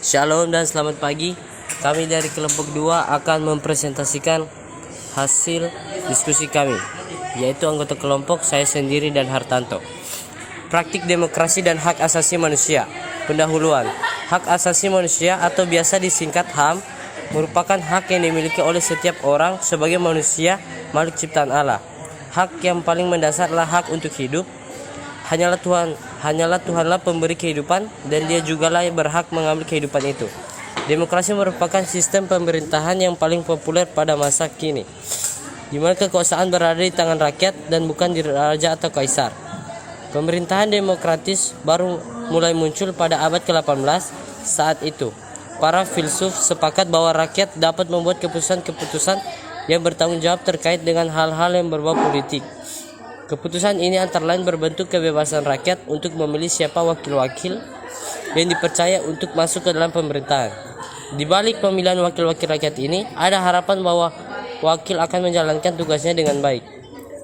Shalom dan selamat pagi. Kami dari kelompok 2 akan mempresentasikan hasil diskusi kami, yaitu anggota kelompok saya sendiri dan Hartanto. Praktik demokrasi dan hak asasi manusia. Pendahuluan. Hak asasi manusia atau biasa disingkat HAM merupakan hak yang dimiliki oleh setiap orang sebagai manusia, makhluk ciptaan Allah. Hak yang paling mendasar adalah hak untuk hidup. Hanyalah Tuhanlah pemberi kehidupan, dan Dia jugalah yang berhak mengambil kehidupan itu. Demokrasi merupakan sistem pemerintahan yang paling populer pada masa kini, di mana kekuasaan berada di tangan rakyat dan bukan di raja atau kaisar. Pemerintahan demokratis baru mulai muncul pada abad ke-18. Saat itu, para filsuf sepakat bahwa rakyat dapat membuat keputusan-keputusan yang bertanggung jawab terkait dengan hal-hal yang berbau politik. Keputusan ini antara lain berbentuk kebebasan rakyat untuk memilih siapa wakil-wakil yang dipercaya untuk masuk ke dalam pemerintahan. Di balik pemilihan wakil-wakil rakyat ini, ada harapan bahwa wakil akan menjalankan tugasnya dengan baik.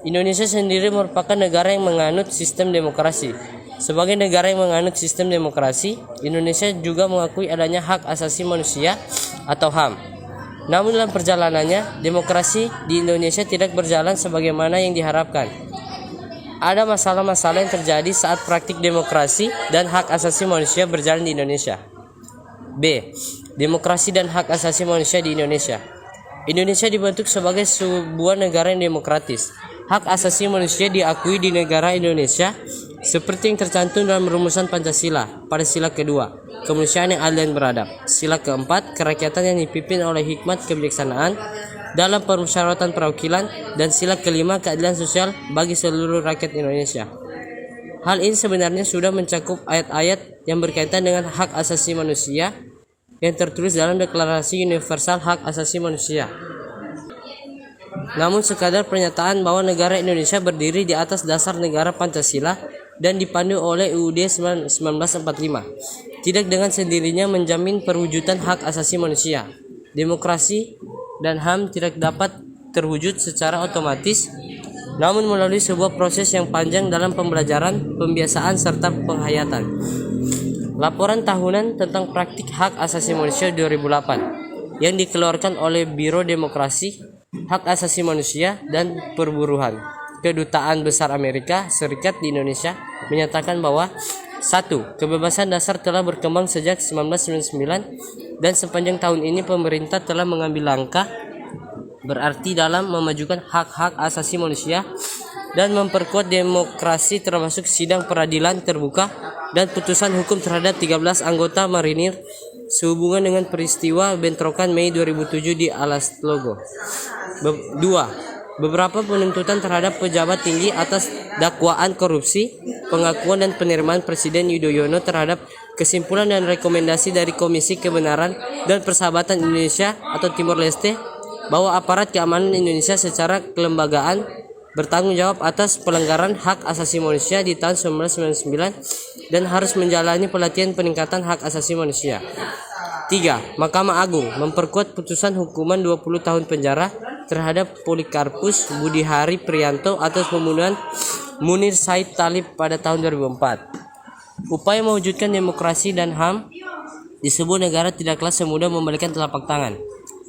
Indonesia sendiri merupakan negara yang menganut sistem demokrasi. Sebagai negara yang menganut sistem demokrasi, Indonesia juga mengakui adanya hak asasi manusia atau HAM. Namun dalam perjalanannya, demokrasi di Indonesia tidak berjalan sebagaimana yang diharapkan. Ada masalah-masalah yang terjadi saat praktik demokrasi dan hak asasi manusia berjalan di Indonesia. B. Demokrasi dan hak asasi manusia di Indonesia. Indonesia dibentuk sebagai sebuah negara yang demokratis. Hak asasi manusia diakui di negara Indonesia seperti yang tercantum dalam rumusan Pancasila pada sila kedua, kemanusiaan yang adil dan beradab. Sila keempat, kerakyatan yang dipimpin oleh hikmat kebijaksanaan dalam permusyawaratan perwakilan, dan sila kelima, keadilan sosial bagi seluruh rakyat Indonesia. Hal ini sebenarnya sudah mencakup ayat-ayat yang berkaitan dengan hak asasi manusia yang tertulis dalam Deklarasi Universal Hak Asasi Manusia. Namun sekadar pernyataan bahwa negara Indonesia berdiri di atas dasar negara Pancasila dan dipandu oleh UUD 1945 tidak dengan sendirinya menjamin perwujudan hak asasi manusia. Demokrasi dan HAM tidak dapat terwujud secara otomatis, namun melalui sebuah proses yang panjang dalam pembelajaran, pembiasaan, serta penghayatan. Laporan tahunan tentang praktik hak asasi manusia 2008 yang dikeluarkan oleh Biro Demokrasi, Hak Asasi Manusia dan Perburuhan, Kedutaan Besar Amerika Serikat di Indonesia menyatakan bahwa 1. Kebebasan dasar telah berkembang sejak 1999 dan sepanjang tahun ini pemerintah telah mengambil langkah berarti dalam memajukan hak-hak asasi manusia dan memperkuat demokrasi, termasuk sidang peradilan terbuka dan putusan hukum terhadap 13 anggota marinir sehubungan dengan peristiwa bentrokan Mei 2007 di Alas Logo. 2. Beberapa penuntutan terhadap pejabat tinggi atas dakwaan korupsi, pengakuan dan penerimaan Presiden Yudhoyono terhadap kesimpulan dan rekomendasi dari Komisi Kebenaran dan Persahabatan Indonesia atau Timor Leste bahwa aparat keamanan Indonesia secara kelembagaan bertanggung jawab atas pelanggaran hak asasi manusia di tahun 1999 dan harus menjalani pelatihan peningkatan hak asasi manusia. 3. Mahkamah Agung memperkuat putusan hukuman 20 tahun penjara terhadap Polikarpus Budihari Priyanto atas pembunuhan Munir Said Talib pada tahun 2004. Upaya mewujudkan demokrasi dan HAM di sebuah negara tidaklah semudah membalikan telapak tangan.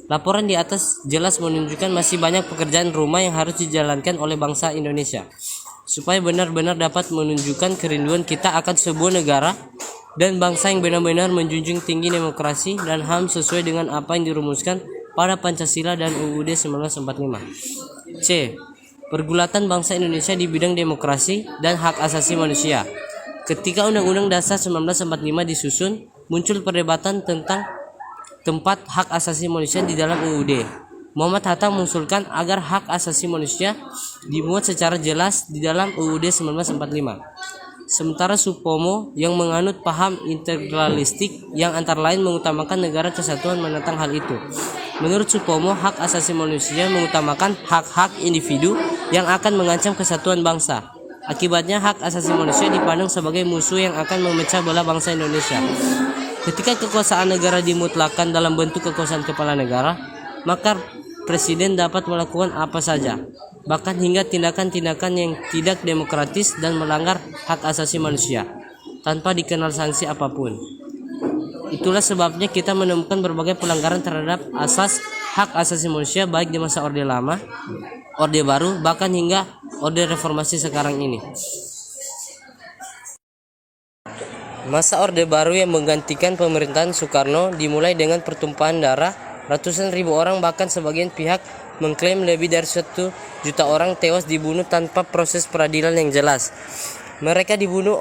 Laporan di atas jelas menunjukkan masih banyak pekerjaan rumah yang harus dijalankan oleh bangsa Indonesia supaya benar-benar dapat menunjukkan kerinduan kita akan sebuah negara dan bangsa yang benar-benar menjunjung tinggi demokrasi dan HAM sesuai dengan apa yang dirumuskan pada Pancasila dan UUD 1945. C. Pergulatan bangsa Indonesia di bidang demokrasi dan hak asasi manusia. Ketika Undang-Undang Dasar 1945 disusun, muncul perdebatan tentang tempat hak asasi manusia di dalam UUD. Muhammad Hatta mengusulkan agar hak asasi manusia dimuat secara jelas di dalam UUD 1945. Sementara Supomo yang menganut paham integralistik yang antara lain mengutamakan negara kesatuan menentang hal itu. Menurut Supomo, hak asasi manusia mengutamakan hak-hak individu yang akan mengancam kesatuan bangsa. Akibatnya hak asasi manusia dipandang sebagai musuh yang akan memecah belah bangsa Indonesia. Ketika kekuasaan negara dimutlakan dalam bentuk kekuasaan kepala negara, maka presiden dapat melakukan apa saja, bahkan hingga tindakan-tindakan yang tidak demokratis dan melanggar hak asasi manusia, tanpa dikenal sanksi apapun. Itulah sebabnya kita menemukan berbagai pelanggaran terhadap hak asasi manusia baik di masa Orde Lama, Orde Baru, bahkan hingga Orde Reformasi sekarang ini. Masa Orde Baru yang menggantikan pemerintahan Soekarno dimulai dengan pertumpahan darah. Ratusan ribu orang, bahkan sebagian pihak mengklaim lebih dari 1 juta orang tewas dibunuh tanpa proses peradilan yang jelas. Mereka dibunuh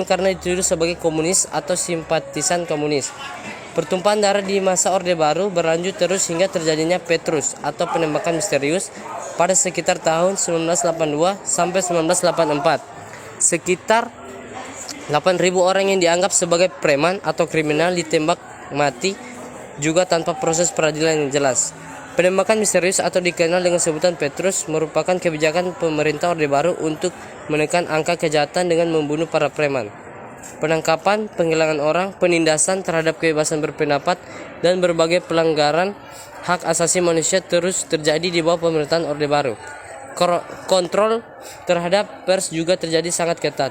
karena dituduh sebagai komunis atau simpatisan komunis. Pertumpahan darah di masa Orde Baru berlanjut terus hingga terjadinya Petrus atau penembakan misterius pada sekitar tahun 1982 sampai 1984. Sekitar 8.000 orang yang dianggap sebagai preman atau kriminal ditembak mati juga tanpa proses peradilan yang jelas. Penembakan misterius atau dikenal dengan sebutan Petrus merupakan kebijakan pemerintah Orde Baru untuk menekan angka kejahatan dengan membunuh para preman. Penangkapan, penghilangan orang, penindasan terhadap kebebasan berpendapat, dan berbagai pelanggaran hak asasi manusia terus terjadi di bawah pemerintahan Orde Baru. Kontrol terhadap pers juga terjadi sangat ketat.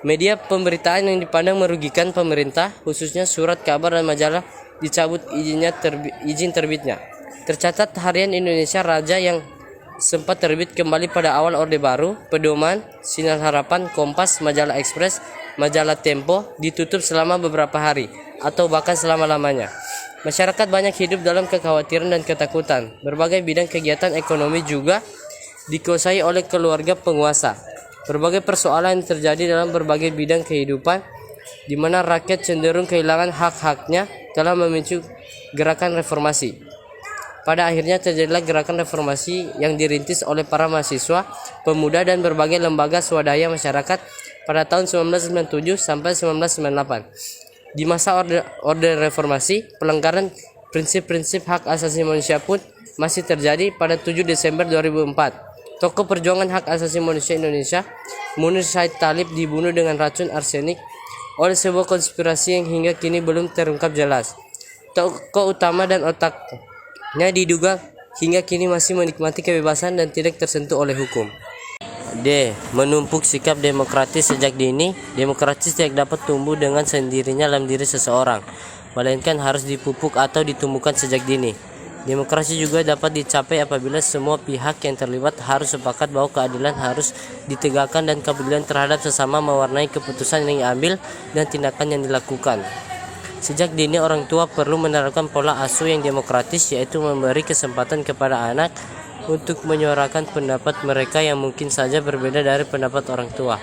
Media pemberitaan yang dipandang merugikan pemerintah, khususnya surat kabar dan majalah, dicabut izin terbitnya. Tercatat Harian Indonesia Raja yang sempat terbit kembali pada awal Orde Baru, Pedoman, Sinar Harapan, Kompas, Majalah Ekspres, Majalah Tempo ditutup selama beberapa hari atau bahkan selama-lamanya. Masyarakat banyak hidup dalam kekhawatiran dan ketakutan. Berbagai bidang kegiatan ekonomi juga dikuasai oleh keluarga penguasa. Berbagai persoalan yang terjadi dalam berbagai bidang kehidupan, di mana rakyat cenderung kehilangan hak-haknya, telah memicu gerakan reformasi. Pada akhirnya terjadilah gerakan reformasi yang dirintis oleh para mahasiswa, pemuda, dan berbagai lembaga swadaya masyarakat pada tahun 1997 sampai 1998. Di masa orde reformasi, pelanggaran prinsip-prinsip hak asasi manusia pun masih terjadi. Pada 7 Desember 2004, tokoh perjuangan hak asasi manusia Indonesia, Munir Said Talib, dibunuh dengan racun arsenik oleh sebuah konspirasi yang hingga kini belum terungkap jelas. Tokoh utama dan otaknya diduga hingga kini masih menikmati kebebasan dan tidak tersentuh oleh hukum. D. Menumpuk sikap demokratis sejak dini. Demokratis tidak dapat tumbuh dengan sendirinya dalam diri seseorang, melainkan harus dipupuk atau ditumbuhkan sejak dini. Demokrasi juga dapat dicapai apabila semua pihak yang terlibat harus sepakat bahwa keadilan harus ditegakkan dan kepedulian terhadap sesama mewarnai keputusan yang diambil dan tindakan yang dilakukan. Sejak dini orang tua perlu menerapkan pola asuh yang demokratis, yaitu memberi kesempatan kepada anak untuk menyuarakan pendapat mereka yang mungkin saja berbeda dari pendapat orang tua.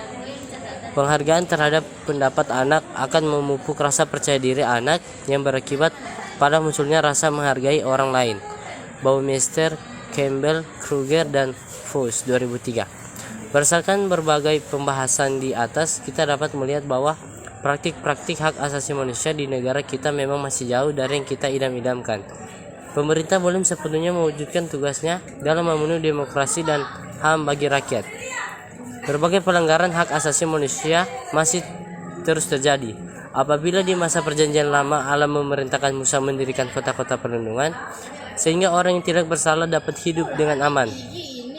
Penghargaan terhadap pendapat anak akan memupuk rasa percaya diri anak yang berakibat pada munculnya rasa menghargai orang lain. Baumeister, Campbell, Kruger, dan Fuchs 2003. Berdasarkan berbagai pembahasan di atas, kita dapat melihat bahwa praktik-praktik hak asasi manusia di negara kita memang masih jauh dari yang kita idam-idamkan. Pemerintah belum sepenuhnya mewujudkan tugasnya dalam memenuhi demokrasi dan HAM bagi rakyat. Berbagai pelanggaran hak asasi manusia masih terus terjadi. Apabila di masa perjanjian lama Allah memerintahkan Musa mendirikan kota-kota perlindungan sehingga orang yang tidak bersalah dapat hidup dengan aman,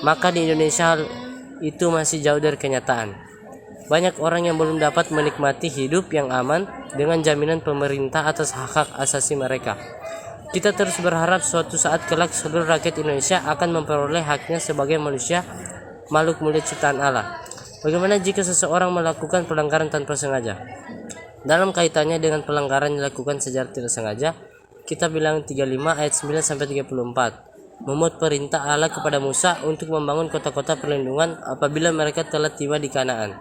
maka di Indonesia hal itu masih jauh dari kenyataan. Banyak orang yang belum dapat menikmati hidup yang aman dengan jaminan pemerintah atas hak-hak asasi mereka. Kita terus berharap suatu saat kelak seluruh rakyat Indonesia akan memperoleh haknya sebagai manusia, makhluk mulia ciptaan Allah. Bagaimana jika seseorang melakukan pelanggaran tanpa sengaja? Dalam kaitannya dengan pelanggaran yang dilakukan secara tidak sengaja, kita bilang 35 ayat 9 sampai 34. Memuat perintah Allah kepada Musa untuk membangun kota-kota perlindungan apabila mereka telah tiba di Kanaan.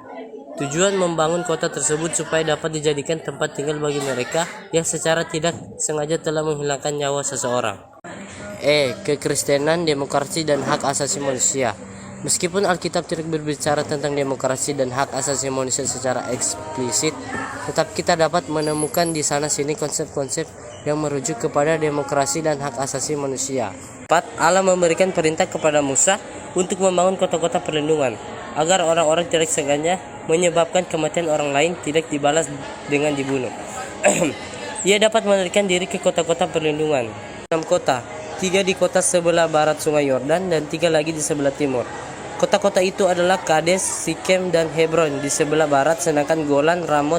Tujuan membangun kota tersebut supaya dapat dijadikan tempat tinggal bagi mereka yang secara tidak sengaja telah menghilangkan nyawa seseorang. Kekristenan, demokrasi, dan hak asasi manusia. Meskipun Alkitab tidak berbicara tentang demokrasi dan hak asasi manusia secara eksplisit, tetap kita dapat menemukan di sana-sini konsep-konsep yang merujuk kepada demokrasi dan hak asasi manusia. 4. Allah memberikan perintah kepada Musa untuk membangun kota-kota perlindungan agar orang-orang tidak sengaja menyebabkan kematian orang lain tidak dibalas dengan dibunuh. Ia dapat melarikan diri ke kota-kota perlindungan. 6 kota, 3 di kota sebelah barat Sungai Yordan dan 3 lagi di sebelah timur. Kota-kota itu adalah Kades, Sikem, dan Hebron di sebelah barat, sedangkan Golan, Ramot,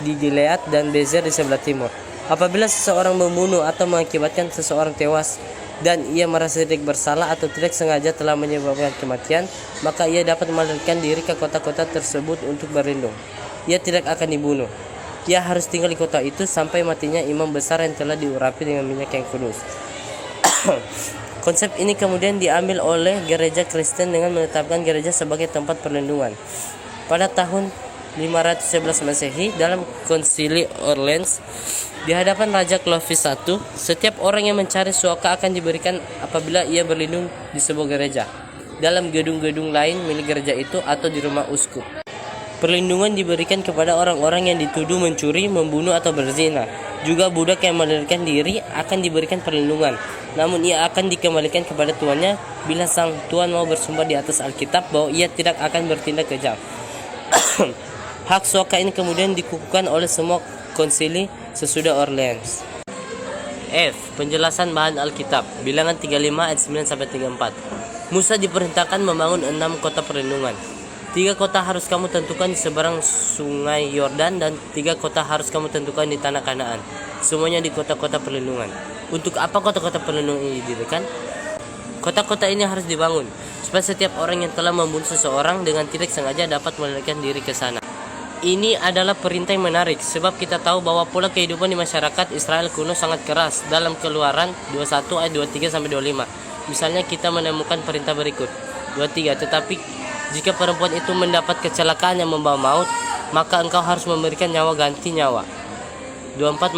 di Gilead dan Bezer di sebelah timur. Apabila seseorang membunuh atau mengakibatkan seseorang tewas dan ia merasa tidak bersalah atau tidak sengaja telah menyebabkan kematian, maka ia dapat melarikan diri ke kota-kota tersebut untuk berlindung. Ia tidak akan dibunuh. Ia harus tinggal di kota itu sampai matinya imam besar yang telah diurapi dengan minyak yang kudus. Konsep ini kemudian diambil oleh gereja Kristen dengan menetapkan gereja sebagai tempat perlindungan. Pada tahun 511 Masehi, dalam konsili Orleans, di hadapan Raja Clovis I, setiap orang yang mencari suaka akan diberikan apabila ia berlindung di sebuah gereja, dalam gedung-gedung lain milik gereja itu atau di rumah uskup. Perlindungan diberikan kepada orang-orang yang dituduh mencuri, membunuh atau berzina. Juga budak yang melarikan diri akan diberikan perlindungan, namun ia akan dikembalikan kepada tuannya bila sang tuan mau bersumpah di atas Alkitab bahwa ia tidak akan bertindak kejam. Hak suaka ini kemudian dikukuhkan oleh semua konsili sesudah Orleans. F. Penjelasan bahan Alkitab. Bilangan 35 ayat 9 sampai 34. Musa diperintahkan membangun 6 kota perlindungan. 3 kota harus kamu tentukan di seberang sungai Yordan dan 3 kota harus kamu tentukan di tanah Kanaan. Semuanya di kota-kota perlindungan. Untuk apa kota-kota perlindungan ini didirikan? Kota-kota ini harus dibangun supaya setiap orang yang telah membunuh seseorang dengan tidak sengaja dapat melarikan diri ke sana. Ini adalah perintah yang menarik sebab kita tahu bahwa pola kehidupan di masyarakat Israel kuno sangat keras. Dalam Keluaran 21 ayat 23 sampai 25. Misalnya kita menemukan perintah berikut. 23. Tetapi jika perempuan itu mendapat kecelakaan yang membawa maut, maka engkau harus memberikan nyawa ganti nyawa. 24.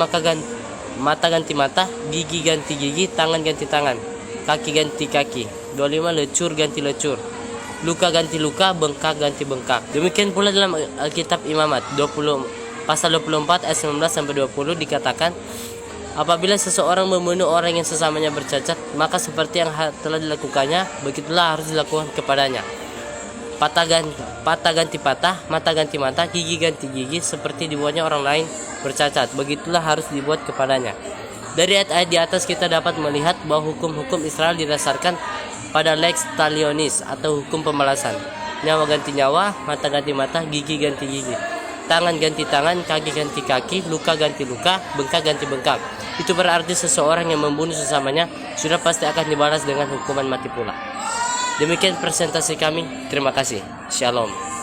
Mata ganti mata, gigi ganti gigi, tangan ganti tangan, kaki ganti kaki. 25. Lecur ganti lecur, luka ganti luka, bengkak ganti bengkak. Demikian pula dalam Alkitab Imamat pasal 24 ayat 19 sampai 20 dikatakan, apabila seseorang membunuh orang yang sesamanya bercacat, maka seperti yang telah dilakukannya, begitulah harus dilakukan kepadanya. Patah ganti patah, mata ganti mata, gigi ganti gigi, seperti dibuatnya orang lain bercacat, begitulah harus dibuat kepadanya. Dari ayat-ayat di atas kita dapat melihat bahwa hukum-hukum Israel didasarkan pada lex talionis atau hukum pembalasan. Nyawa ganti nyawa, mata ganti mata, gigi ganti gigi, tangan ganti tangan, kaki ganti kaki, luka ganti luka, bengkak ganti bengkak. Itu berarti seseorang yang membunuh sesamanya sudah pasti akan dibalas dengan hukuman mati pula. Demikian presentasi kami. Terima kasih. Shalom.